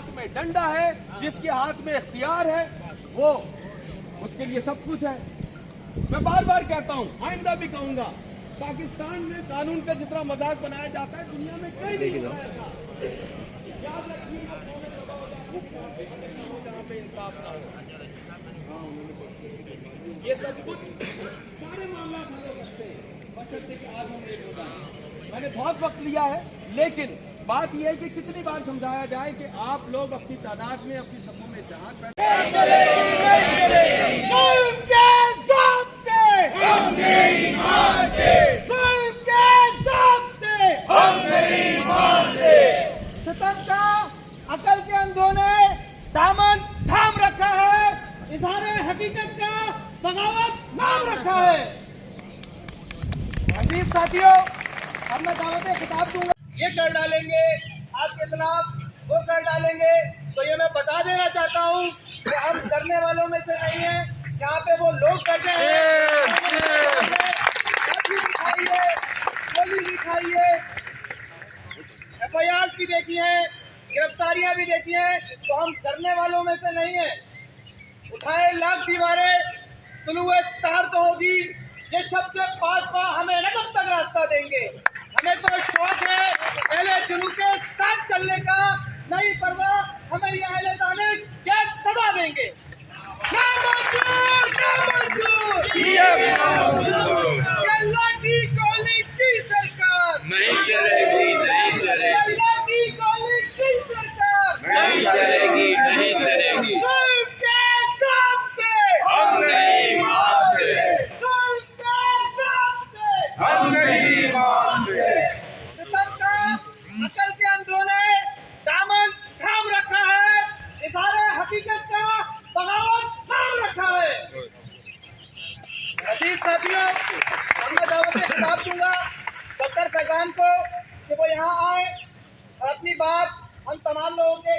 हाथ में डंडा है, जिसके हाथ में इख्तियार है, वो उसके लिए सब कुछ है। मैं बार बार कहता हूँ, आइंदा भी कहूंगा, पाकिस्तान में कानून का जितना मजाक बनाया जाता है दुनिया में कहीं नहीं बनाया जाता। याद रखिएगा, जहाँ पे इंसाफ ना हो, ये सब कुछ सारे मामला हल हो सकते हैं, बशर्ते कि आज हम एक हो जाए। मैंने बहुत वक्त लिया है, लेकिन बात यह है कि कितनी बार समझाया जाए कि आप लोग अपनी तादाद में, अपनी समूह में जहां सितम का अकल के अंधों ने दामन थाम रखा है, इज़हारे हकीकत का बगावत नाम रखा है। अजीज साथियों, अब मैं दावत खिताब दूंगा, ये कर डालेंगे आपके खिलाफ, वो कर डालेंगे, तो ये मैं बता देना चाहता हूँ कि हम करने वालों में से नहीं है। यहाँ पे वो लोग बैठे हैं, गोली भी खाई है, FIRs भी देखी है, गिरफ्तारियां भी देखी है, तो हम करने वालों में से नहीं है। उठाए लाख दीवारें, तुलुए स्टार तो होगी, ये शब्द पास पा हमें न कब तक रास्ता देंगे। हमें तो शौक है पहले जुनू के साथ चलने का, नहीं परवाह हमें ये अहले दानिश क्या सजा देंगे। ना मंजूर, ना मंजूर, ये लाठी गोली की सरकार नहीं चलेगी, नहीं चलेगी, लाठी गोली की सरकार नहीं चलेगी, नहीं चलेगी। हम नहीं मानते, हम नहीं मानते। सितम का अकल के अंधों ने दामन थाम रखा है, इज़हारे हकीकत का बगावत थाम रखा है। अजीज साथियों, अब मैं दावत खिताब दूंगा डॉक्टर फैजान को कि वो यहाँ आए और अपनी बात हम तमाम लोगों के